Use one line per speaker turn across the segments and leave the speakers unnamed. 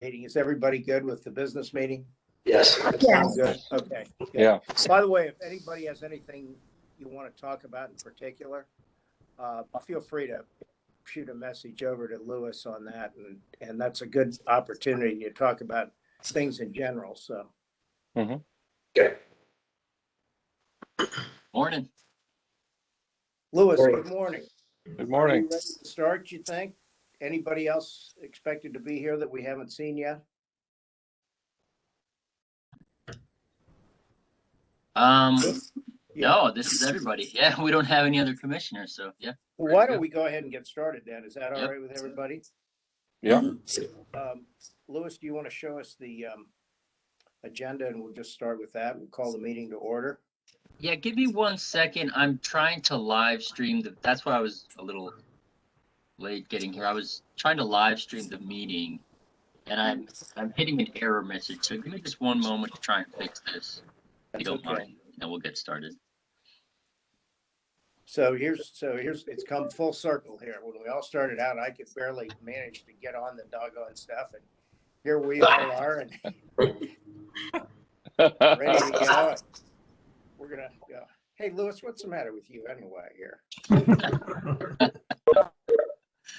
meeting. Is everybody good with the business meeting?
Yes.
Sounds good. Okay. Good.
Yeah.
By the way, if anybody has anything you want to talk about in particular, feel free to shoot a message over to Lewis on that, and that's a good opportunity to talk about things in general. So,
Okay.
Morning.
Lewis,
Morning.
good morning.
Good
Are
morning.
you ready to start, you think? Anybody else expected to be here that we haven't seen yet?
No, this is everybody. Yeah, we don't have any other commissioners, so yeah.
Well, why don't we go ahead and get started then? Is that all
Yep.
right with everybody?
Yeah.
Lewis, do you want to show us the agenda, and we'll just start with that. We'll call the meeting to order.
Yeah, give me 1 second. I'm trying to live stream that's why I was a little late getting here. I was trying to live stream the meeting, and I'm hitting an error message. So give me just one moment to try and fix this, if you don't mind, and we'll get started.
So here's it's come full circle here. When we all started out, I could barely manage to get on the doggone stuff, and here we all are, and ready to go. We're gonna go. Hey, Lewis, what's the matter with you anyway here?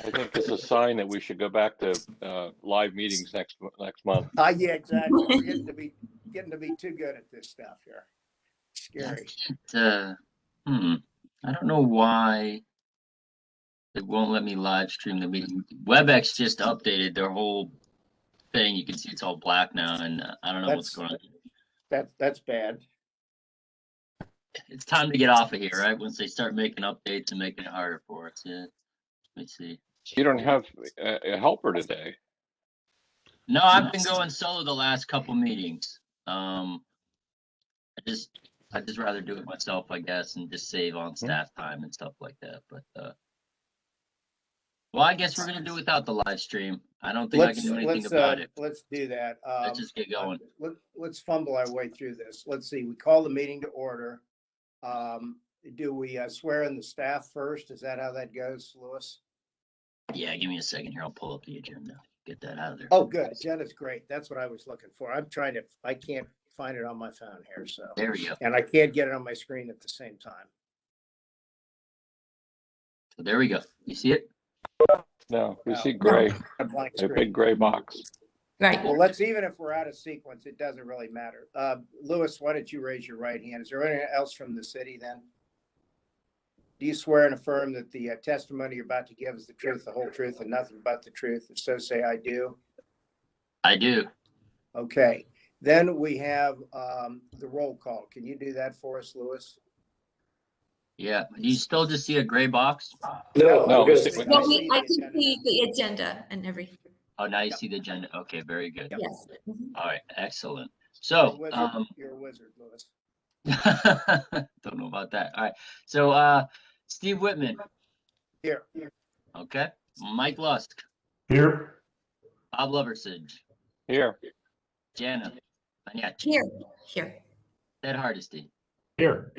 I think it's a sign that we should go back to live meetings next month.
Yeah, exactly. We're getting to be too good at this stuff here. Scary.
I don't know why it won't let me live stream the meeting. WebEx just updated their whole thing. You can see it's all black now, and I don't know what's going on.
That's bad.
It's time to get off of here, right? Once they start making updates and making it harder for us. Yeah. Let me see.
You don't have a helper today.
No, I've been going solo the last couple meetings. I'd just rather do it myself, I guess, and just save on staff time and stuff like that. But well, I guess we're gonna do without the live stream. I don't think I can do anything about it.
Let's do that.
Let's just get going.
Let's fumble our way through this. Let's see. We call the meeting to order. Do we swear in the staff first? Is that how that goes, Lewis?
Yeah, give me a second here. I'll pull up the agenda. Get that out of there.
Oh, good. Agenda's great. That's what I was looking for. I can't find it on my phone here, so.
There we go.
And I can't get it on my screen at the same time.
So there we go. You see it?
No, we see gray,
A blank
a big
screen.
gray box.
Right.
Well, even if we're out of sequence, it doesn't really matter. Lewis, why don't you raise your right hand? Is there anyone else from the city then? Do you swear and affirm that the testimony you're about to give is the truth, the whole truth, and nothing but the truth? If so, say I do.
I do.
Okay. Then we have the roll call. Can you do that for us, Lewis?
Yeah. You still just see a gray box?
No,
No,
good.
Well, I can see the agenda and everything.
Oh, now you see the agenda. Okay, very good.
Yes. Mhm.
All right, excellent. So,
You're a wizard, Lewis.
don't know about that. All right. So, Steve Whitman.
Here.
Okay. Mike Lusk.
Here.
Bob Loversige.
Here.
Jana. Maniac.
Here.
Ted Hardesty.
Here.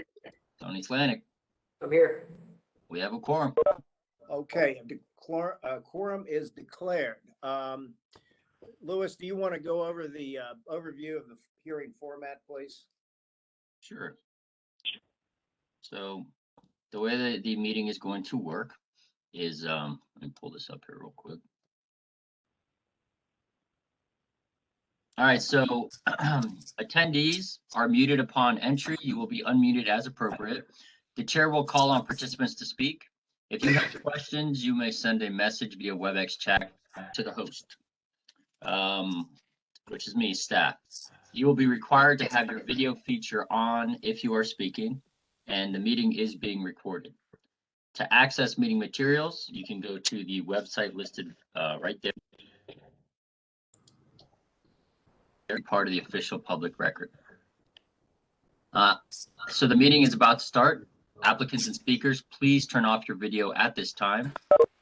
Tony Slanik.
I'm here.
We have a quorum.
Okay, quorum is declared. Lewis, do you want to go over the overview of the hearing format, please?
Sure. So the way that the meeting is going to work is, let me pull this up here real quick. All right, so attendees are muted upon entry. You will be unmuted as appropriate. The chair will call on participants to speak. If you have questions, you may send a message via WebEx chat to the host, which is me, staff. You will be required to have your video feature on if you are speaking, and the meeting is being recorded. To access meeting materials, you can go to the website listed right there. Part of the official public record. So the meeting is about to start. Applicants and speakers, please turn off your video at this time.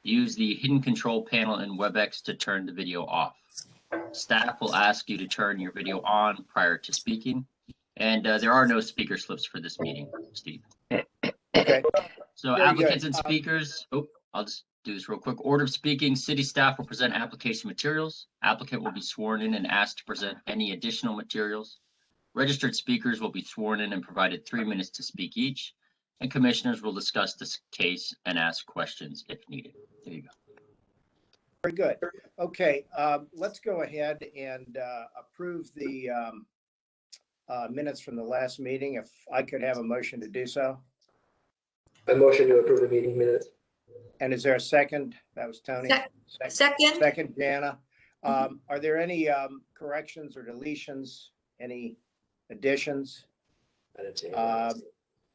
Use the hidden control panel in WebEx to turn the video off. Staff will ask you to turn your video on prior to speaking. And there are no speaker slips for this meeting, Steve.
Okay.
So
Very
applicants
good.
and speakers, I'll just do this real quick. Order of speaking, city staff will present application materials. Applicant will be sworn in and asked to present any additional materials. Registered speakers will be sworn in and provided 3 minutes to speak each, and commissioners will discuss this case and ask questions if needed. There you go.
Very good. Okay, let's go ahead and approve the minutes from the last meeting. If I could have a motion to do so.
I motion to approve the meeting minutes.
And is there a second? That was Tony.
Second.
Second, Jana. Are there any corrections or deletions? Any additions?
I didn't see
Uh,
anything.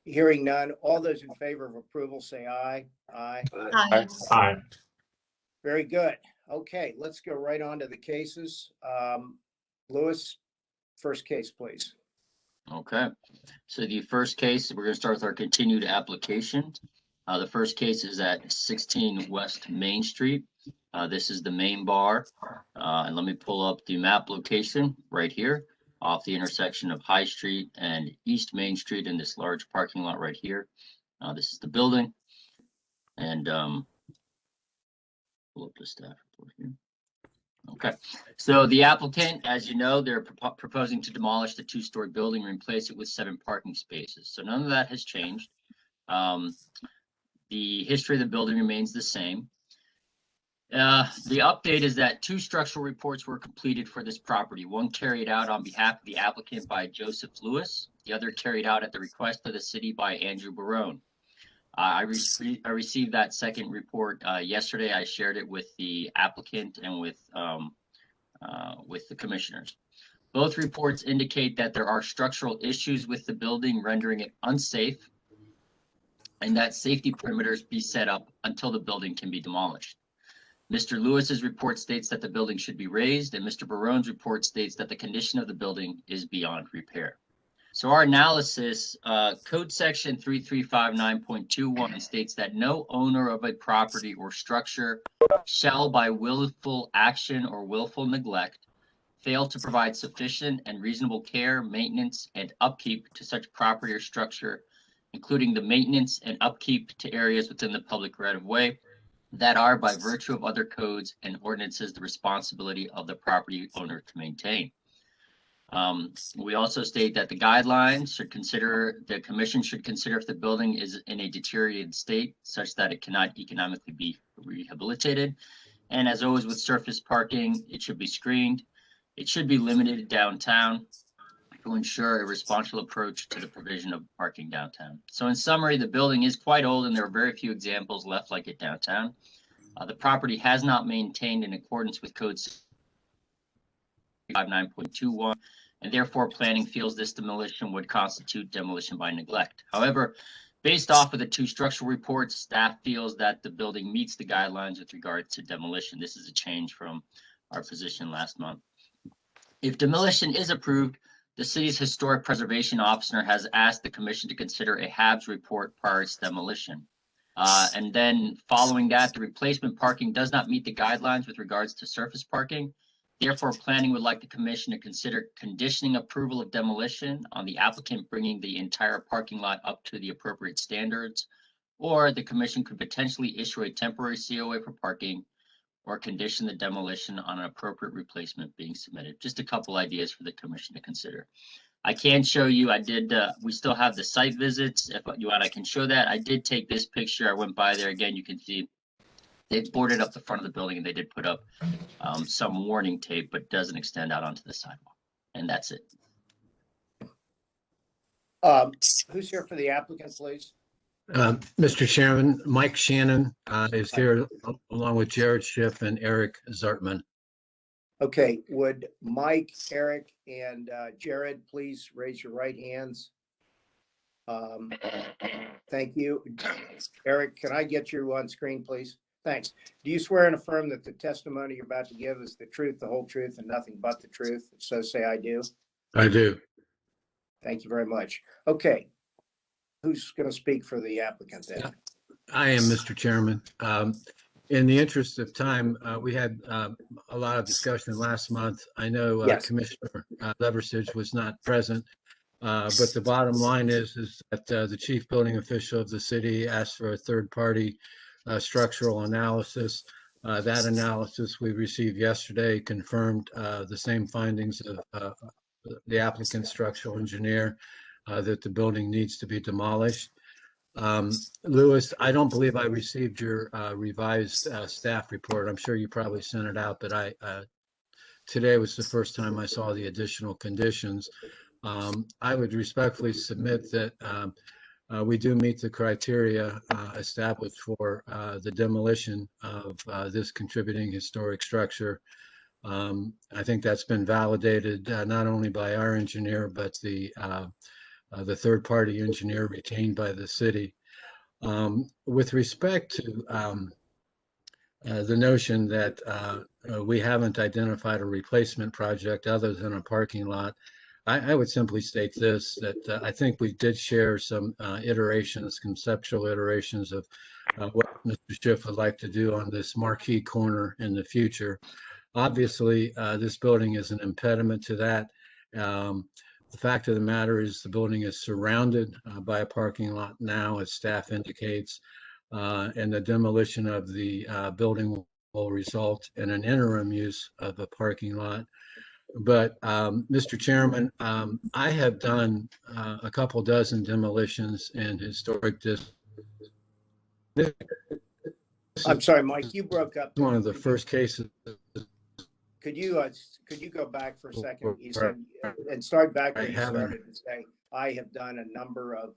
Hearing none. All those in favor of approval say aye. Aye.
Aye.
Aye.
Very good. Okay, let's go right on to the cases. Lewis, first case, please.
Okay, so the first case, we're going to start with our continued application. The first case is at 16 West Main Street. This is the main bar. And let me pull up the map location right here off the intersection of High Street and East Main Street in this large parking lot right here. This is the building. And pull up the staff report here. Okay, so the applicant, as you know, they're proposing to demolish the 2-story building and replace it with 7 parking spaces. So none of that has changed. The history of the building remains the same. The update is that 2 structural reports were completed for this property. One carried out on behalf of the applicant by Joseph Lewis, the other carried out at the request of the city by Andrew Barone. I received that second report yesterday. I shared it with the applicant and with the commissioners. Both reports indicate that there are structural issues with the building, rendering it unsafe, and that safety perimeters be set up until the building can be demolished. Mr. Lewis's report states that the building should be raised, and Mr. Barone's report states that the condition of the building is beyond repair. So our analysis, code section 3359.21 states that no owner of a property or structure shall by willful action or willful neglect fail to provide sufficient and reasonable care, maintenance, and upkeep to such property or structure, including the maintenance and upkeep to areas within the public right-of-way that are by virtue of other codes and ordinances the responsibility of the property owner to maintain. We also state that the guidelines should consider, the commission should consider if the building is in a deteriorated state such that it cannot economically be rehabilitated. And as always with surface parking, it should be screened. It should be limited downtown to ensure a responsible approach to the provision of parking downtown. So in summary, the building is quite old and there are very few examples left like it downtown. The property has not maintained in accordance with code 59.21, and therefore planning feels this demolition would constitute demolition by neglect. However, based off of the 2 structural reports, staff feels that the building meets the guidelines with regard to demolition. This is a change from our position last month. If demolition is approved, the city's historic preservation officer has asked the commission to consider a HABs report prior to demolition. And then following that, the replacement parking does not meet the guidelines with regards to surface parking. Therefore, planning would like the commission to consider conditioning approval of demolition on the applicant bringing the entire parking lot up to the appropriate standards, or the commission could potentially issue a temporary COA for parking or condition the demolition on an appropriate replacement being submitted. Just a couple ideas for the commission to consider. I can show you, we still have the site visits. If you want, I can show that. I did take this picture. I went by there again. You can see they boarded up the front of the building and they did put up some warning tape, but doesn't extend out onto the sidewalk. And that's it.
Who's here for the applicant, please?
Mr. Chairman, Mike Shannon is here along with Jared Schiff and Eric Zartman.
Okay, would Mike, Eric, and Jared please raise your right hands? Thank you. Eric, can I get you on screen, please? Thanks. Do you swear and affirm that the testimony you're about to give is the truth, the whole truth, and nothing but the truth? If so, say I do.
I do.
Thank you very much. Okay. Who's going to speak for the applicant then?
I am, Mr. Chairman. In the interest of time, we had a lot of discussion last month. I know
Yes.
Commissioner Leversage was not present, but the bottom line is that the chief building official of the city asked for a third party structural analysis. That analysis we received yesterday confirmed the same findings of the applicant structural engineer, that the building needs to be demolished. Louis, I don't believe I received your revised staff report. I'm sure you probably sent it out, but today was the first time I saw the additional conditions. I would respectfully submit that we do meet the criteria established for the demolition of this contributing historic structure. I think that's been validated not only by our engineer, but the third-party engineer retained by the city. With respect to the notion that we haven't identified a replacement project other than a parking lot, I would simply state this, that I think we did share some iterations, conceptual iterations of what Mr. Schiff would like to do on this marquee corner in the future. Obviously, this building is an impediment to that. The fact of the matter is the building is surrounded by a parking lot now, as staff indicates, and the demolition of the building will result in an interim use of a parking lot. But Mr. Chairman, I have done a couple dozen demolitions in historic districts.
I'm sorry, Mike, you broke up.
One of the first cases.
Could you go back for a second? You said, and start back where you started and say, I have done a number of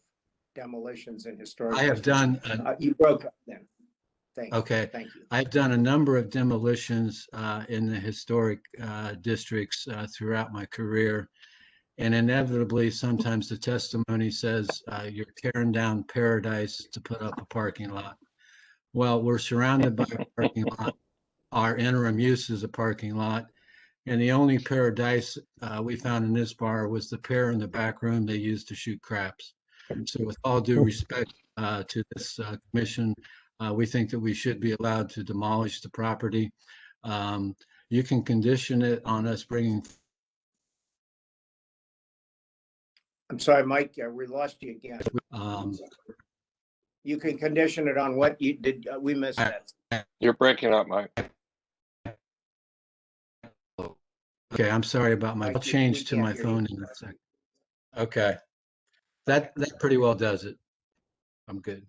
demolitions in historic.
I have done.
You broke up then.
Okay.
Thank you.
I've done a number of demolitions in the historic districts throughout my career. And inevitably, sometimes the testimony says you're tearing down paradise to put up a parking lot. Well, we're surrounded by a parking lot. Our interim use is a parking lot. And the only paradise we found in this bar was the pair in the back room they used to shoot craps. So with all due respect to this commission, we think that we should be allowed to demolish the property. You can condition it on us bringing.
I'm sorry, Mike, we lost you again. You can condition it on what you did. We missed that.
You're breaking up, Mike.
Okay, I'm sorry about my, I'll change to my phone in a second. Okay, that pretty well does it. I'm good.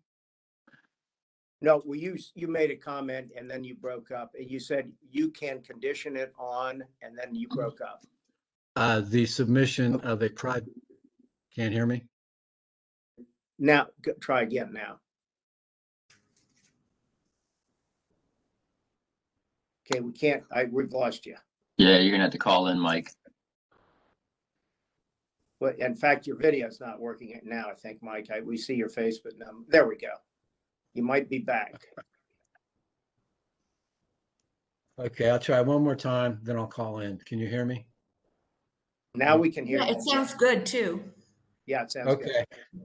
No, well, you made a comment and then you broke up and you said you can condition it on, and then you broke up.
The submission of a project. Can't hear me?
Now, try again now. Okay, we can't, we've lost you.
Yeah, you're gonna have to call in, Mike.
But in fact, your video is not working now, I think, Mike. We see your face, but no, there we go. You might be back.
Okay, I'll try one more time, then I'll call in. Can you hear me?
Now we can hear
Yeah,
you.
it sounds good too.
Yeah, it sounds
Okay.
good.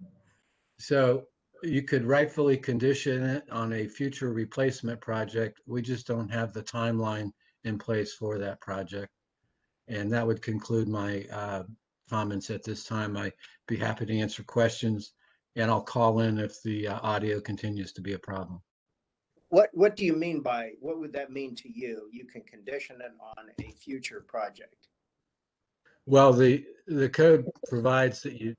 So you could rightfully condition it on a future replacement project. We just don't have the timeline in place for that project. And that would conclude my comments at this time. I'd be happy to answer questions, and I'll call in if the audio continues to be a problem.
What do you mean by, what would that mean to you? You can condition it on a future project.
Well, the code provides that you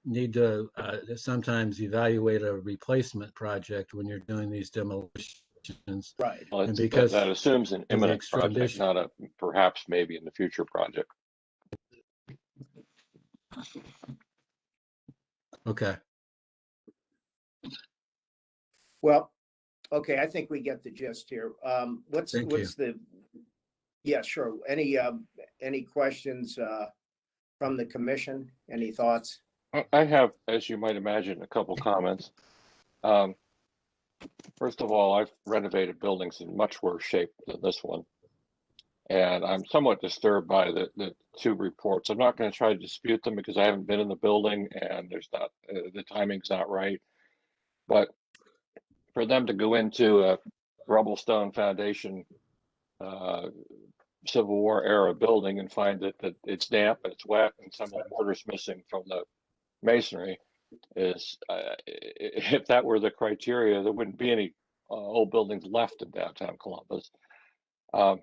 need to sometimes evaluate a replacement project when you're doing these demolitions.
Right.
Well,
And because
that assumes an imminent project,
extradition.
not a perhaps maybe in the future project.
Okay.
Well, okay, I think we get the gist here. What's the, yeah, sure. Any questions from the commission? Any thoughts?
I have, as you might imagine, a couple comments. First of all, I've renovated buildings in much worse shape than this one. And I'm somewhat disturbed by the two reports. I'm not going to try to dispute them because I haven't been in the building and there's not, the timing's not right. But for them to go into a rubble stone foundation Civil War era building and find that it's damp and it's wet and some of the mortar's missing from the masonry is, if that were the criteria, there wouldn't be any old buildings left in downtown Columbus. Um,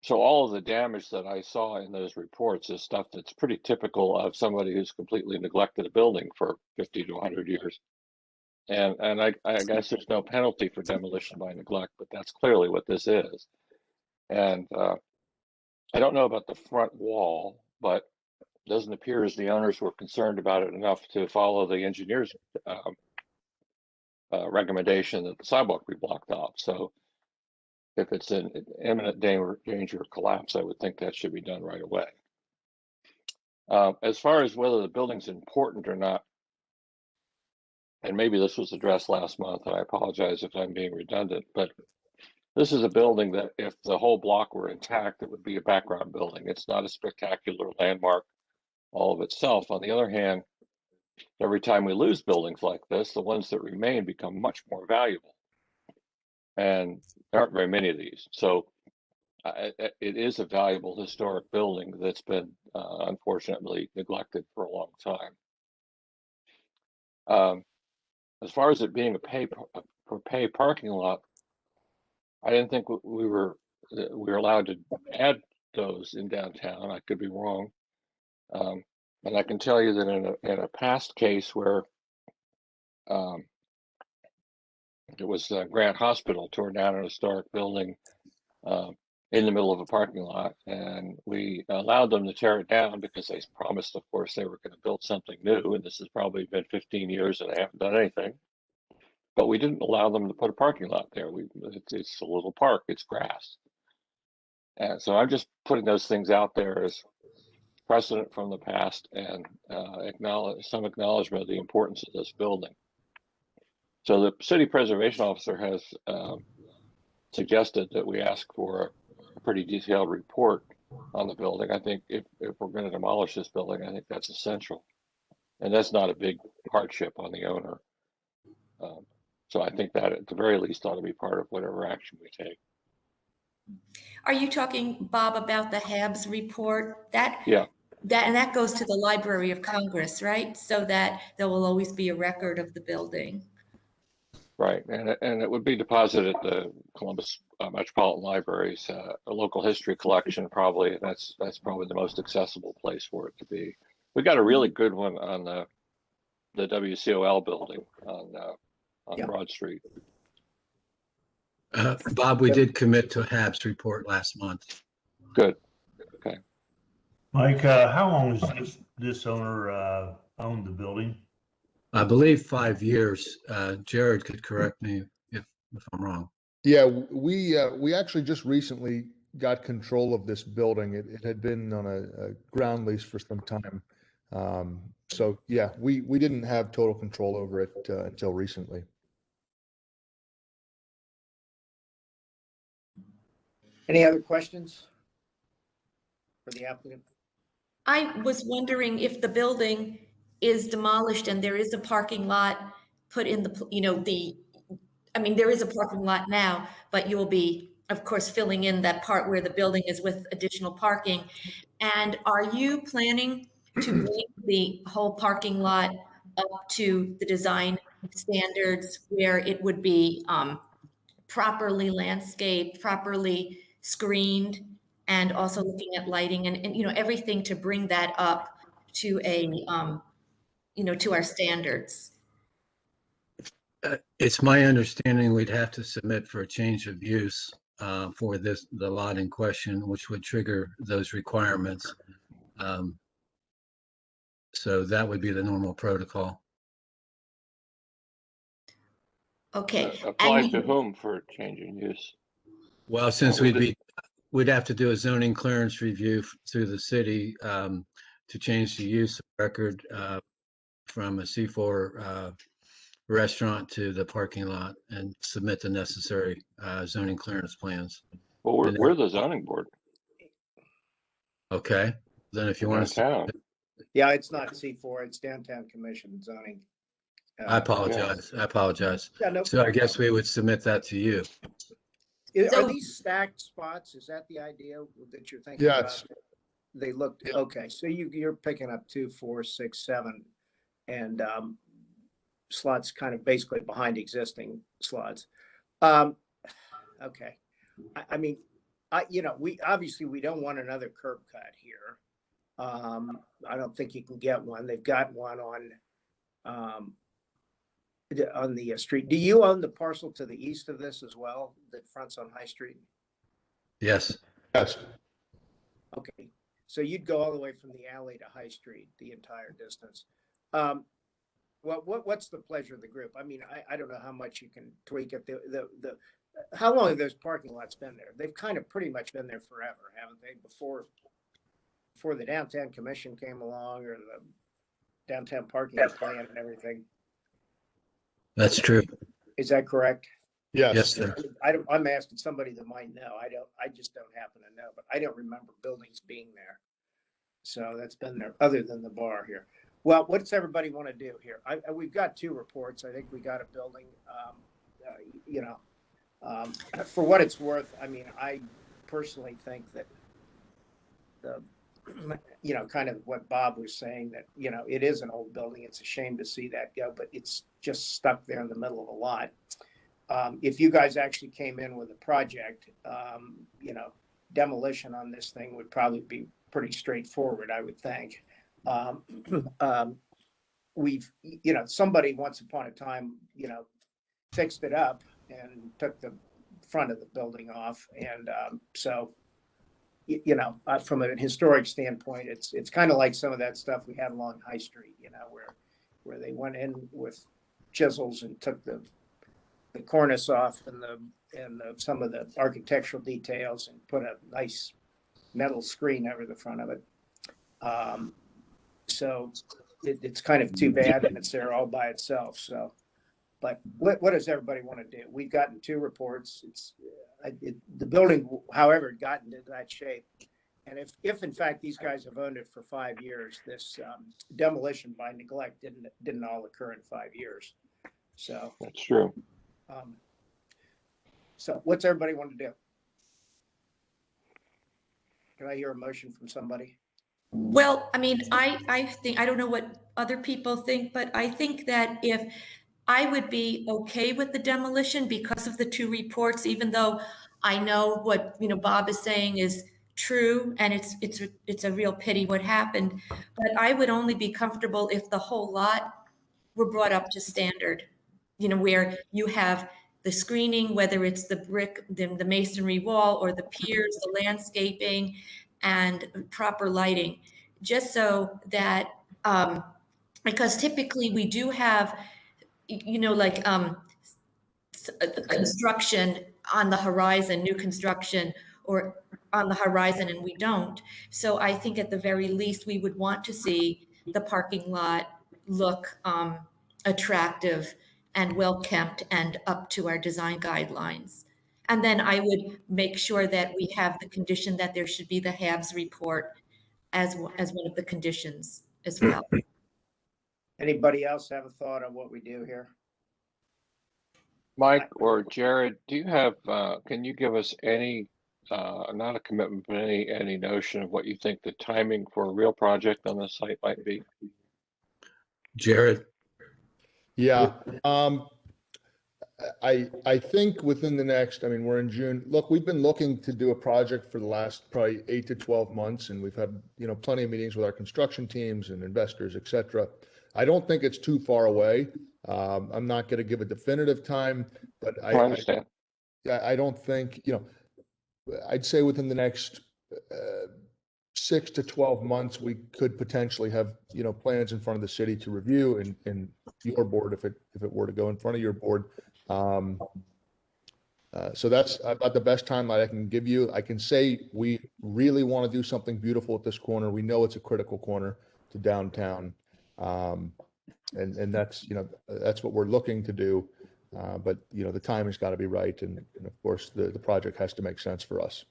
so all of the damage that I saw in those reports is stuff that's pretty typical of somebody who's completely neglected a building for 50 to 100 years. And I guess there's no penalty for demolition by neglect, but that's clearly what this is. And I don't know about the front wall, but it doesn't appear as the owners were concerned about it enough to follow the engineer's recommendation that the sidewalk be blocked off. So if it's in imminent danger of collapse, I would think that should be done right away. As far as whether the building's important or not, and maybe this was addressed last month, and I apologize if I'm being redundant, but this is a building that if the whole block were intact, it would be a background building. It's not a spectacular landmark all of itself. On the other hand, every time we lose buildings like this, the ones that remain become much more valuable. And there aren't very many of these. So it is a valuable historic building that's been unfortunately neglected for a long time. As far as it being a pay parking lot, I didn't think we were allowed to add those in downtown. I could be wrong. And I can tell you that in a past case where it was Grant Hospital tore down an historic building in the middle of a parking lot, and we allowed them to tear it down because they promised, of course, they were going to build something new. And this has probably been 15 years and they haven't done anything. But we didn't allow them to put a parking lot there. It's a little park, it's grass. And so I'm just putting those things out there as precedent from the past and acknowledgement of the importance of this building. So the city preservation officer has suggested that we ask for a pretty detailed report on the building. I think if we're going to demolish this building, I think that's essential. And that's not a big hardship on the owner. So I think that at the very least ought to be part of whatever action we take.
Are you talking, Bob, about the Habs report?
Yeah.
And that goes to the Library of Congress, right? So that there will always be a record of the building.
Right, and it would be deposited at the Columbus Metropolitan Library's a local history collection. Probably that's probably the most accessible place for it to be. We got a really good one on the WCOL building on Broad Street.
Bob, we did commit to a Habs report last month.
Good. Okay.
Mike, how long has this owner owned the building?
I believe 5 years. Jared could correct me if I'm wrong.
Yeah, we actually just recently got control of this building. It had been on a ground lease for some time. So yeah, we didn't have total control over it until recently.
Any other questions for the applicant?
I was wondering if the building is demolished and there is a parking lot put in there is a parking lot now, but you will be, of course, filling in that part where the building is with additional parking. And are you planning to bring the whole parking lot up to the design standards where it would be properly landscaped, properly screened, and also looking at lighting and everything to bring that up to to our standards?
It's my understanding we'd have to submit for a change of use for the lot in question, which would trigger those requirements. So that would be the normal protocol.
Okay.
Applied to whom for changing use?
Well, since we'd have to do a zoning clearance review through the city to change the use of record from a C4 restaurant to the parking lot and submit the necessary zoning clearance plans.
Well, we're the zoning board.
Okay, then if you want to.
Downtown.
Yeah, it's not C4, it's Downtown Commission zoning.
I apologize. I apologize.
Yeah, no
So I
problem.
guess we would submit that to you.
Are these stacked spots? Is that the idea that you're thinking
Yeah,
about? They look, okay, so you're picking up 2, 4, 6, 7, and slots kind of basically behind existing slots. Okay. I mean, we obviously we don't want another curb cut here. I don't think you can get one. They've got one on the street. Do you own the parcel to the east of this as well that fronts on High Street?
Yes.
Yes.
Okay, so you'd go all the way from the alley to High Street, the entire distance. Well, what's the pleasure of the group? I mean, I don't know how much you can tweak it. How long have those parking lots been there? They've kind of pretty much been there forever, haven't they? Before the downtown commission came along, or the downtown parking plan and everything.
That's true.
Is that correct?
Yes.
Yes, sir.
I'm asking somebody that might know. I just don't happen to know, but I don't remember buildings being there. So that's been there, other than the bar here. Well, what's everybody want to do here? We've got 2 reports. I think we got a building, for what it's worth. I mean, I personally think that kind of what Bob was saying, that, it is an old building. It's a shame to see that go, but it's just stuck there in the middle of a lot. If you guys actually came in with a project, demolition on this thing would probably be pretty straightforward, I would think. Somebody once upon a time, fixed it up and took the front of the building off. And from a historic standpoint, it's kind of like some of that stuff we had along High Street, where they went in with chisels and took the cornice off and some of the architectural details and put a nice metal screen over the front of it. So it's kind of too bad, and it's there all by itself. So, but what does everybody want to do? We've gotten 2 reports. The building, however, gotten into that shape. And if in fact these guys have owned it for 5 years, this demolition by neglect didn't all occur in 5 years. So
That's true.
So what's everybody want to do? Can I hear a motion from somebody?
Well, I mean, I think, I don't know what other people think, but I think that if I would be okay with the demolition because of the 2 reports, even though I know what, Bob is saying is true, and it's a real pity what happened, but I would only be comfortable if the whole lot were brought up to standard, where you have the screening, whether it's the brick, the masonry wall, or the piers, the landscaping, and proper lighting, just so that, because typically we do have, like construction on the horizon, new construction or on the horizon, and we don't. So I think at the very least, we would want to see the parking lot look attractive and well kept and up to our design guidelines. And then I would make sure that we have the condition that there should be the HABs report as one of the conditions as well.
Anybody else have a thought on what we do here?
Mike or Jared, do you have, can you give us any, not a commitment, but any notion of what you think the timing for a real project on the site might be?
Jared?
Yeah. I think within the next, we're in June. Look, we've been looking to do a project for the last probably 8 to 12 months, and we've had, plenty of meetings with our construction teams and investors, et cetera. I don't think it's too far away. I'm not going to give a definitive time, but
I understand.
I don't think, I'd say within the next 6 to 12 months, we could potentially have, plans in front of the city to review, and your board, if it were to go in front of your board. So that's about the best timeline I can give you. I can say we really want to do something beautiful at this corner. We know it's a critical corner to downtown. And that's, that's what we're looking to do. But, the timing's got to be right. And of course, the project has to make sense for us.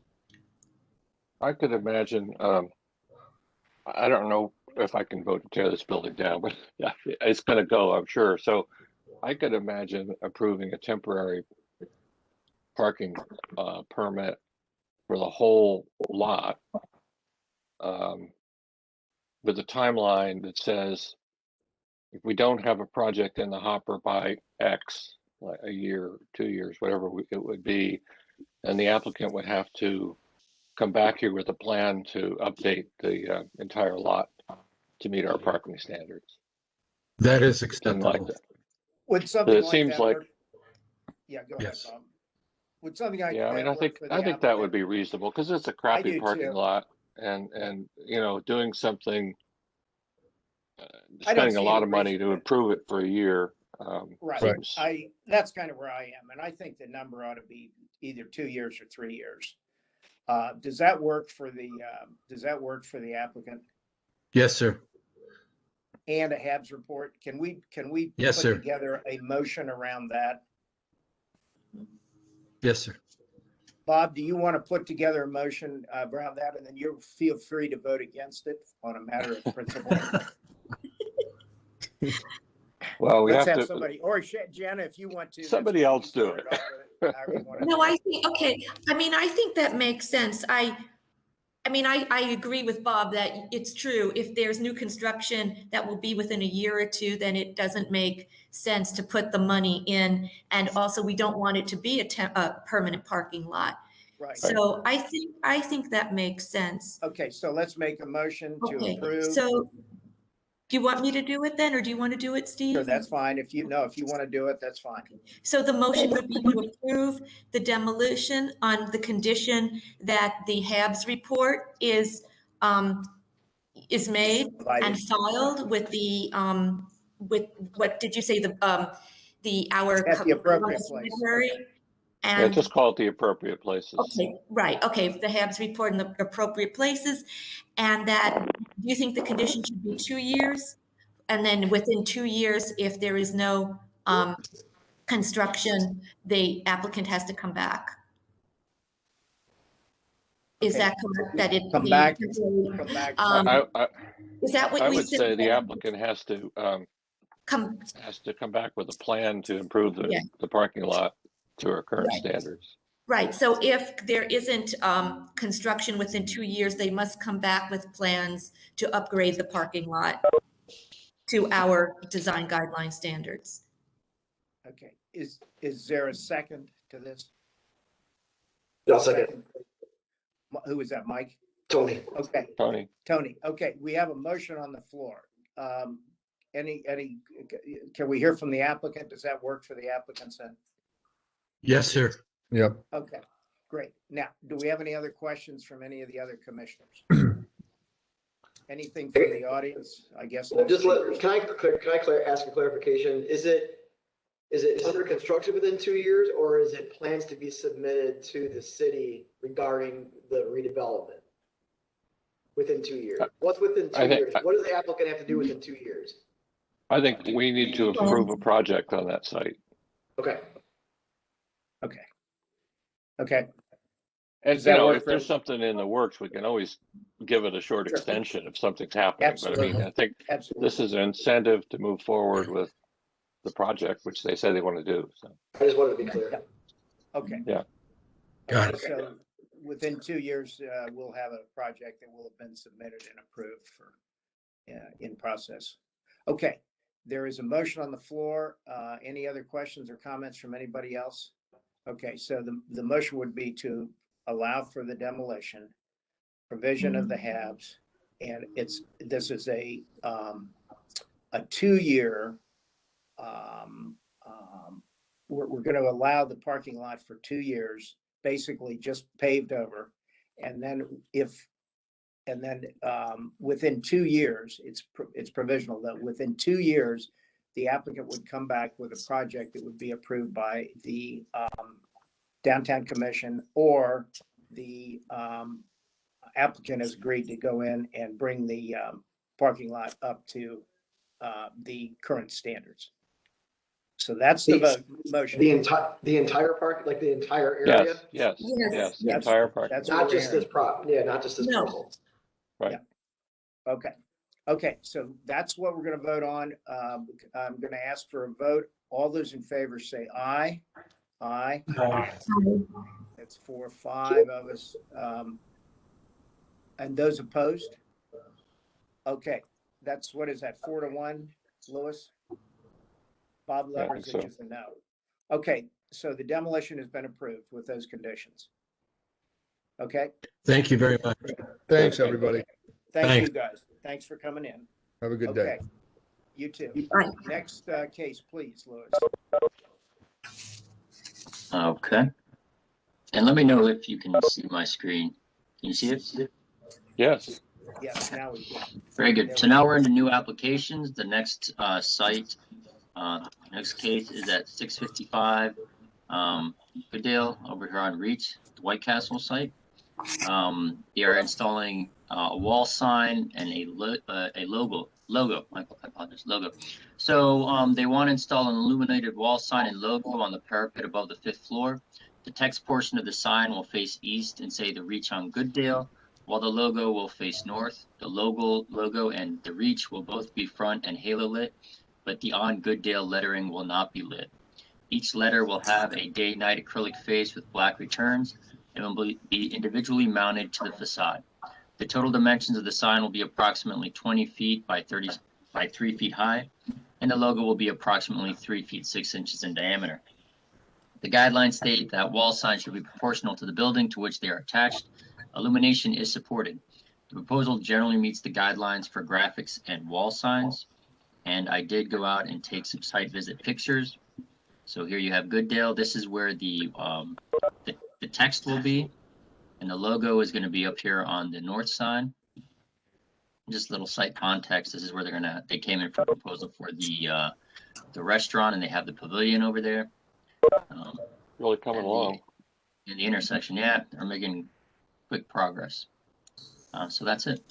I could imagine, I don't know if I can vote to tear this building down, but yeah, it's going to go, I'm sure. So I could imagine approving a temporary parking permit for the whole lot with a timeline that says if we don't have a project in the hopper by X, like a year, 2 years, whatever it would be, and the applicant would have to come back here with a plan to update the entire lot to meet our parking standards.
That is
Something like
acceptable.
that.
Would something
It
like
seems
that
like,
work? Yeah, go ahead,
Yes.
Bob. Would something like
yeah, I mean,
that
I
work
think
for the
I think that would
applicant?
be reasonable because it's a
I
crappy
do
parking
too.
lot, and you know, doing something,
I don't
spending a
see
lot
any
of money
reason
to
that-
improve it for a year
Right.
seems.
That's kind of where I am, and I think the number ought to be either 2 years or 3 years. Does that work for the applicant?
Yes, sir.
And a HABs report? Can we
Yes,
put
sir.
together a motion around that?
Yes, sir.
Bob, do you want to put together a motion around that, and then you feel free to vote against it on a matter of principle?
Well, we
Let's
have
have
to.
somebody, or Jenna, if you want to. that's
Somebody
fine.
else
You
do
start
it.
off with however you want to
No,
do
I
it.
think, okay, I think that makes sense. I agree with Bob that it's true. If there's new construction that will be within a year or two, then it doesn't make sense to put the money in. And also, we don't want it to be a permanent parking lot.
Right.
So I think that makes sense.
Okay, so let's make a motion to
Okay,
approve.
so do you want me to do it then, or do you want to do it, Steve?
Sure, that's fine. If you want to do it, that's fine.
So the motion would be to approve the demolition on the condition that the HABs report is made and filed with with what did you say, our
At the appropriate place.
library?
Yeah,
And,
just call it the appropriate places.
okay, right, okay, the HABs report in the appropriate places. And that, do you think the condition should be 2 years? And then within 2 years, if there is no construction, the applicant has to come back. Is
Okay.
that correct? That it
Come
the
back.
temporary,
Come back.
is that what
I
we
would
said?
say the applicant has to
Come,
come back with a plan to improve
Yeah.
the parking lot to our current
Right.
standards.
right, so if there isn't construction within 2 years, they must come back with plans to upgrade the parking lot to our design guideline standards.
Okay, is there a second to this?
I'll second.
Who is that, Mike?
Tony.
Okay,
Tony,
Tony, okay, we have a motion on the floor. Can we hear from the applicant? Does that work for the applicants then?
Yes, sir.
Yep.
Okay, great. Now, do we have any other questions from any of the other commissioners? Anything from the audience? I guess. no
Just
speakers.
can I ask a clarification? Is it under construction within 2 years, or is it plans to be submitted to the city regarding the redevelopment within 2 years? What's within 2 years? What does the applicant have to do within 2 years?
I think we need to approve a project on that site.
Okay.
Okay,
And
Does that
you know,
work
if
for
there's
everyone?
something in the works, we can always give it a short
Sure.
extension if something's happening. But I mean, I think
absolutely.
this is an incentive to move forward with the project, which they say they want to do. So
I just wanted to be clear.
Okay.
Yeah.
Got
Okay, so within 2 years, we'll have a project that will have been submitted and approved for, in process. Okay, there is a motion on the floor. Any other questions or comments from anybody else? Okay, so the motion would be to allow for the demolition, provision of the HABs, and this is a 2-year, we're going to allow the parking lot for 2 years, basically just paved over. And then within 2 years, it's provisional that within 2 years, the applicant would come back with a project that would be approved by the Downtown Commission, or the applicant has agreed to go in and bring the parking lot up to the current standards. So that's the motion.
The entire park, like the entire area?
yes,
Yes.
the entire park.
That's what
Not
we're
just this
hearing.
yeah, not just this
No.
parcel.
Okay, so that's what we're going to vote on. I'm going to ask for a vote. All those in favor say aye. Aye. That's 4 or 5 of us. And those opposed? Okay, what is that, 4 to 1? Louis? Bob
Yeah, I
Levers
think so.
is a no. Okay, so the demolition has been approved with those conditions. Okay,
Thank you very much.
Thanks, everybody.
thank
Thanks.
you guys. Thanks for coming in.
Have a good day.
Okay, you too.
Right.
Next case, please, Louis.
Okay. And let me know if you can see my screen. Can you see it?
Yes.
Yes, now we can.
Very good. So now we're into new applications. The next next case is at 655 Goodale over here on Reach, the White Castle site. They are installing a wall sign and a logo. I apologize, logo. So they want to install an illuminated wall sign and logo on the parapet above the 5th floor. The text portion of the sign will face east and say the Reach on Goodale, while the logo will face north. The logo and the Reach will both be front and halo lit, but the on Goodale lettering will not be lit. Each letter will have a day-night acrylic face with black returns and will be individually mounted to the facade. The total dimensions of the sign will be approximately 20 feet by 3 feet high, and the logo will be approximately 3 feet 6 inches in diameter. The guidelines state that wall signs should be proportional to the building to which they are attached. Illumination is supported. The proposal generally meets the guidelines for graphics and wall signs, and I did go out and take some site visit pictures. So here you have Goodale. This is where the text will be, and the logo is going to be up here on the north side. Just a little site context. This is where they came in for a proposal for the restaurant, and they have the pavilion over there.
Really coming along.
In the intersection, yeah, they're making quick progress. So that's it.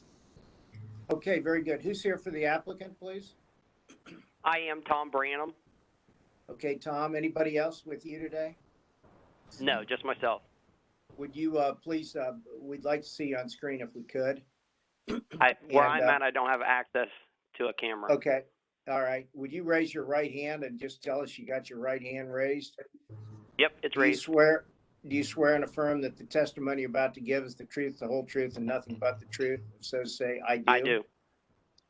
Okay, very good. Who's here for the applicant, please?
I am Tom Branham.
Okay, Tom, anybody else with you today?
No, just myself.
Would you please, we'd like to see you on screen if we could.
Where I'm at, I don't have access to a camera.
Okay, all right. Would you raise your right hand and just tell us you got your right hand raised?
Yep, it's
Do you
raised.
do you swear and affirm that the testimony you're about to give is the truth, the whole truth, and nothing but the truth? If so, say, I do.
I do.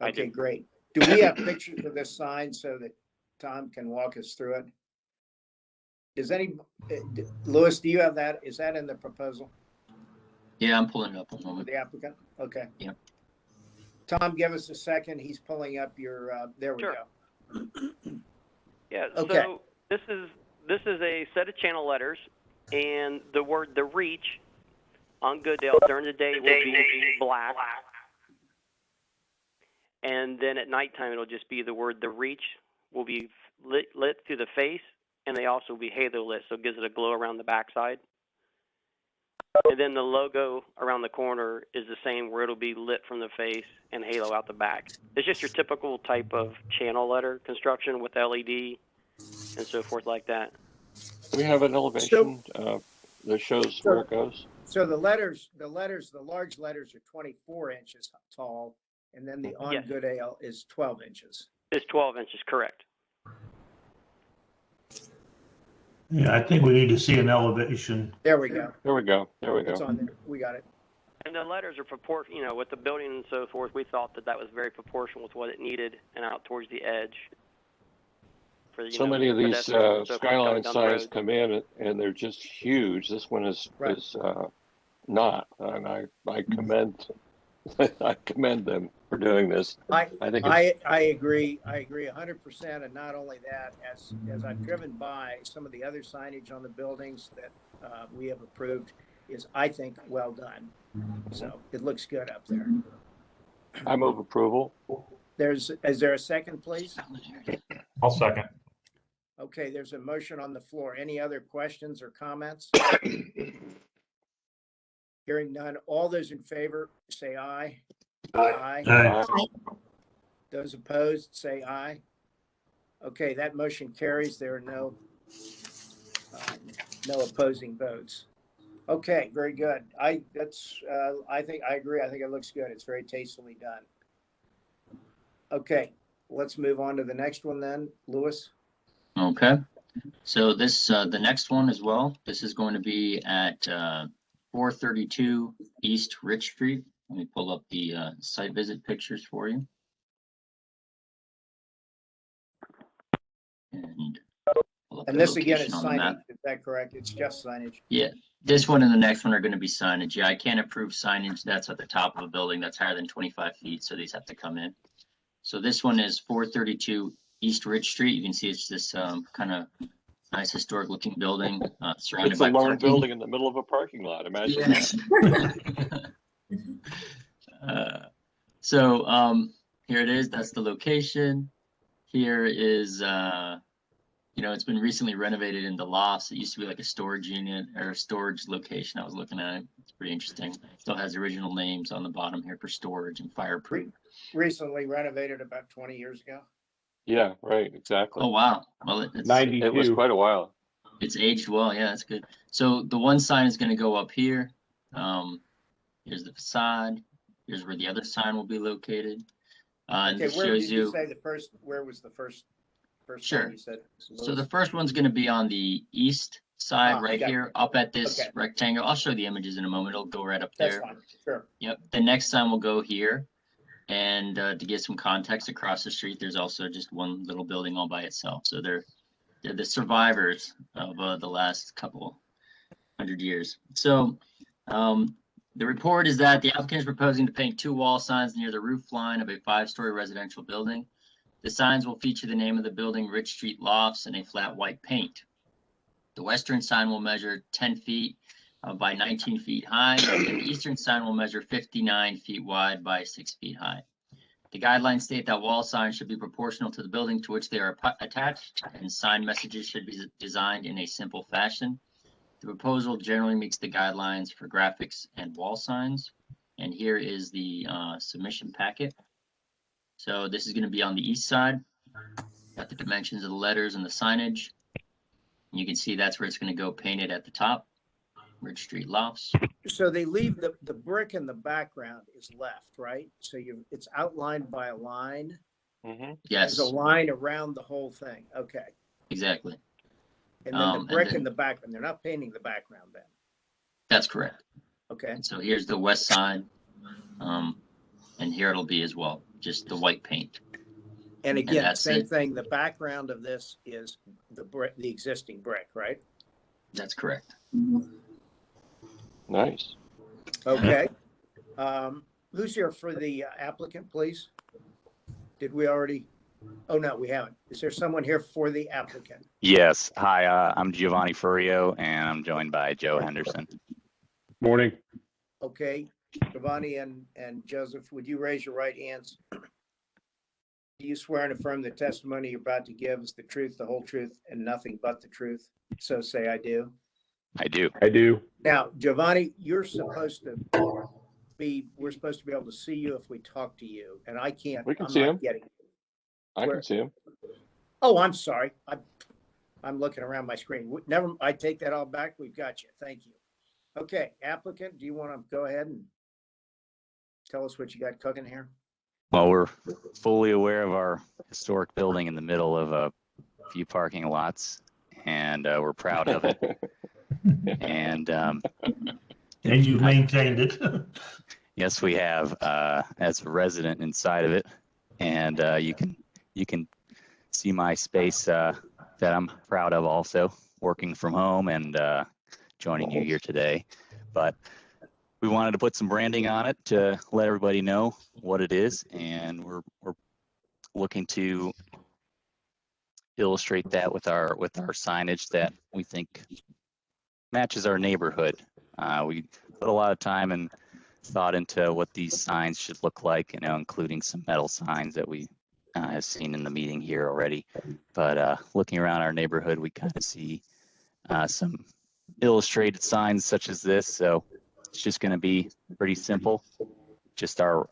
I
Okay,
do.
great. Do we have pictures of this sign so that Tom can walk us through it? Does Louis, do you have that? Is that in the proposal
Yeah, I'm pulling it up a
for
moment.
the applicant? Okay.
Yeah.
Tom, give us a second. He's pulling up your, there we
Sure.
go.
Yeah.
Okay.
So this is a set of channel letters, and the word "the Reach" on Goodale during the day will be black, and then at nighttime it'll just be the word "the Reach" will be lit through the face, and they also will be halo lit, so it gives it a glow around the backside. And then the logo around the corner is the same, where it'll be lit from the face and halo out the back. It's just your typical type of channel letter construction with LED and so forth like that.
We have an elevation that shows where it goes.
So the large letters are 24 inches tall, and then the on
Yes.
Goodale is 12 inches.
It's 12 inches, correct.
Yeah, I think we need to see an elevation.
There we go.
There we go. There we
It's
go.
on there. We got it.
And the letters are proportional, with the building and so forth, we thought that was very proportional with what it needed and out towards the edge. For,
So many of these
pedestrians and so forth
skyline
going down the
signs
road.
come in and they're just huge. This one is
Right.
not, and I commend them for doing this. I think it's,
I agree. I agree 100%. And not only that, as I've driven by, some of the other signage on the buildings that we have approved is, I think, well done. So it looks good up there.
I move approval.
Is there a second, please?
I'll second.
Okay, there's a motion on the floor. Any other questions or comments? Hearing none. All those in favor, say aye. Aye.
Aye.
Those opposed, say aye. Okay, that motion carries. There are no opposing votes. Okay, very good. I think I agree. I think it looks good. It's very tastefully done. Okay, let's move on to the next one then, Louis.
Okay. So this the next one as well. This is going to be at 432 East Rich Street. Let me pull up the site visit pictures for you. And pull up
And
the
this again
location
is
on the map.
signage, is that correct? It's just signage?
Yeah, this one and the next one are going to be signage. Yeah, I can't approve signage that's at the top of a building that's higher than 25 feet, so these have to come in. So this one is 432 East Ridge Street. You can see it's this kind of nice historic looking building surrounded
It's a
by
lone
parking.
building in the middle of a parking lot. Imagine
Yes. Here it is. That's the location. Here is, it's been recently renovated into lofts. It used to be like a storage unit or a storage location I was looking at. It's pretty interesting. Still has original names on the bottom here for storage and fireproof.
Recently renovated about 20 years ago.
Yeah, right, exactly.
Oh, wow. Well,
It was
92.
quite a while.
it's aged well. Yeah, that's good. So the one sign is going to go up here. Here's the facade. Here's where the other sign will be located. And
Okay,
this
where
shows
did you
you.
say where was the first
Sure.
sign you said?
So the first one's going to be on the east side right
got it.
here, up at this
Okay.
rectangle. I'll show the images in a moment. It'll go right up
That's
there.
fine, sure.
Yep. The next sign will go here. And to get some context, across the street, there's also just one little building all by itself. So they're the survivors of the last couple 100 years. So the report is that the applicant is proposing to paint 2 wall signs near the roof line of a 5-story residential building. The signs will feature the name of the building, Rich Street Lofts, in a flat white paint. The western sign will measure 10 feet by 19 feet high, and the eastern sign will measure 59 feet wide by 6 feet high. The guidelines state that wall signs should be proportional to the building to which they are attached, and sign messages should be designed in a simple fashion. The proposal generally meets the guidelines for graphics and wall signs. And here is the submission packet. So this is going to be on the east side. Got the dimensions of the letters and the signage. You can see that's where it's going to go painted at the top. Ridge Street Lofts.
So they leave the brick in the background is left, right? So it's outlined by a line.
Mm-hmm.
Yes.
There's a line around the whole thing. Okay.
Exactly.
And then the brick
then,
in the background, they're not painting the background then.
That's correct.
Okay.
And so here's the west side. And here it'll be as well, just the white paint.
And again,
that's
same
it.
thing, the background of this is the existing brick, right?
That's correct.
Nice.
Okay. Who's here for the applicant, please? Did we already? Oh, no, we haven't. Is there someone here for the applicant?
Yes. Hi, I'm Giovanni Furio, and I'm joined by Joe Henderson.
Morning.
Okay, Giovanni and Joseph, would you raise your right hands? Do you swear and affirm the testimony you're about to give is the truth, the whole truth, and nothing but the truth? So say I do.
I do.
I do.
Now, Giovanni, we're supposed to be able to see you if we talk to you, and I can't.
We can
I'm
see
not
him.
getting.
I
Where-
can see him.
Oh, I'm sorry. I'm looking around my screen. Never, I take that all back. We've got you. Thank you. Okay, applicant, do you want to go ahead and tell us what you got cooking here?
Well, we're fully aware of our historic building in the middle of a few parking lots, and we're proud of it. And
you've maintained it.
yes, we have as a resident inside of it, and you can see my space that I'm proud of, also working from home and joining you here today. But we wanted to put some branding on it to let everybody know what it is, and we're looking to illustrate that with our signage that we think matches our neighborhood. We put a lot of time and thought into what these signs should look like, including some metal signs that we have seen in the meeting here already. But looking around our neighborhood, we kind of see some illustrated signs such as this. So it's just going to be pretty simple, just our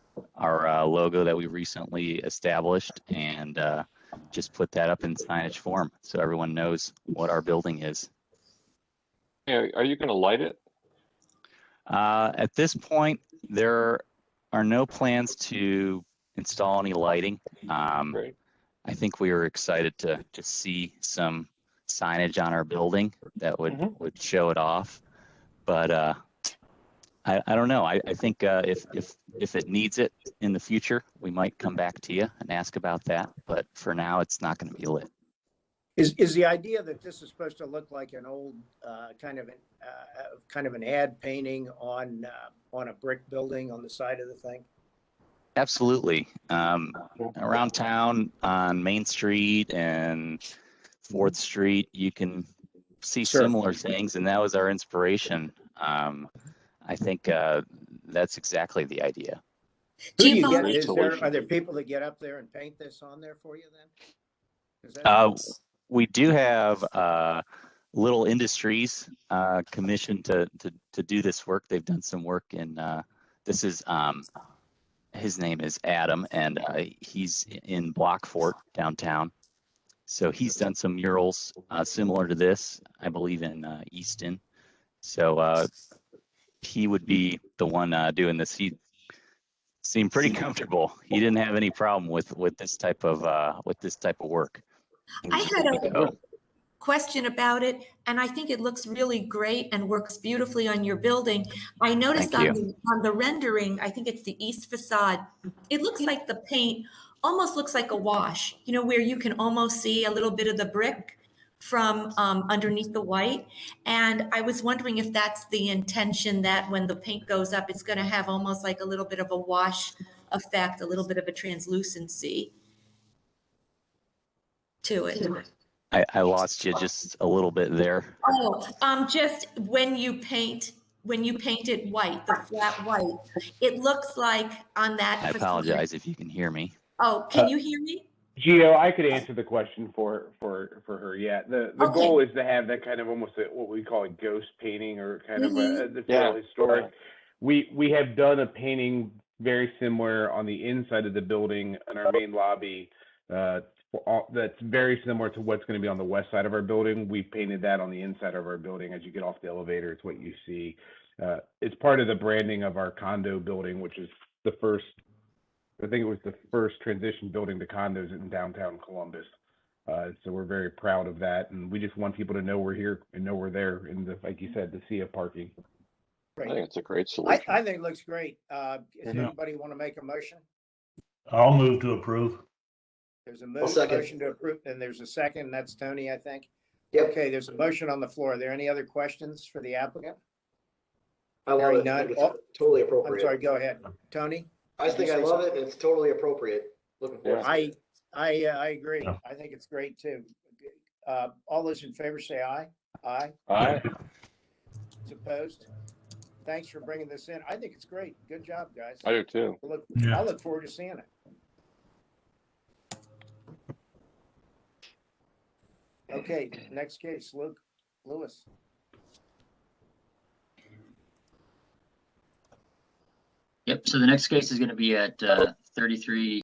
logo that we recently established, and just put that up in signage form so everyone knows what our building is.
Yeah, are you going to light it?
At this point, there are no plans to install any lighting.
Great.
I think we were excited to see some signage on our building that would show it off, but I don't know. I think if it needs it in the future, we might come back to you and ask about that. But for now, it's not going to be lit.
Is the idea that this is supposed to look like an old kind of an ad painting on a brick building on the side of the thing?
Absolutely. Around town on Main Street and 4th Street, you can see
Sure.
similar things, and that was our inspiration. I think that's exactly the idea.
Who do you
Giovanni,
get?
Solution.
Are there people that get up there and paint this on there for you then? Is that
We do have Little Industries commissioned to do this work. They've done some work in this is his name is Adam, and he's in Blockfort downtown. So he's done some murals similar to this, I believe, in Easton. So he would be the one doing this. He seemed pretty comfortable. He didn't have any problem with this type of work. He
I
was
had
good to
a
go.
question about it, and I think it looks really great and works beautifully on your building. I noticed
Thank
on
you.
the rendering, I think it's the east facade, it looks like the paint almost looks like a wash, you know, where you can almost see a little bit of the brick from underneath the white. And I was wondering if that's the intention, that when the paint goes up, it's going to have almost like a little bit of a wash effect, a little bit of a translucency to it.
I lost you just a little bit there.
Oh, just when you paint it white, the flat white, it looks like on that
I
facade.
apologize if you can hear me.
Oh, can you hear me?
Gio, I could answer the question for her. Yeah, the
Okay.
goal is to have that kind of almost what we call a ghost painting, or kind of that's
Yeah.
real historic. We have done a painting very similar on the inside of the building in our main lobby. That's very similar to what's going to be on the west side of our building. We painted that on the inside of our building. As you get off the elevator, it's what you see. It's part of the branding of our condo building, which is the first. I think it was the first transition building to condos in downtown Columbus. So we're very proud of that, and we just want people to know we're here and know we're there in the, like you said, the sea of parking.
I think it's a great solution.
I think it looks great. Does
Yeah.
anybody want to make a motion?
I'll move to approve.
There's a
I'll second.
motion to approve, and there's a second. That's Tony, I think.
Yep.
Okay, there's a motion on the floor. Are there any other questions for the applicant?
I love
Hearing
it. I think
none.
it's totally
I'm
appropriate.
sorry, go ahead. Tony?
I just think I love it, and it's totally appropriate. Looking forward to it.
I agree.
Yeah.
I think it's great too. All those in favor say aye. Aye.
Aye.
It's opposed. Thanks for bringing this in. I think it's great. Good job, guys.
I do too.
Yeah.
I look forward to seeing it. Okay, next case, Lewis.
Yep, so the next case is going to be at 33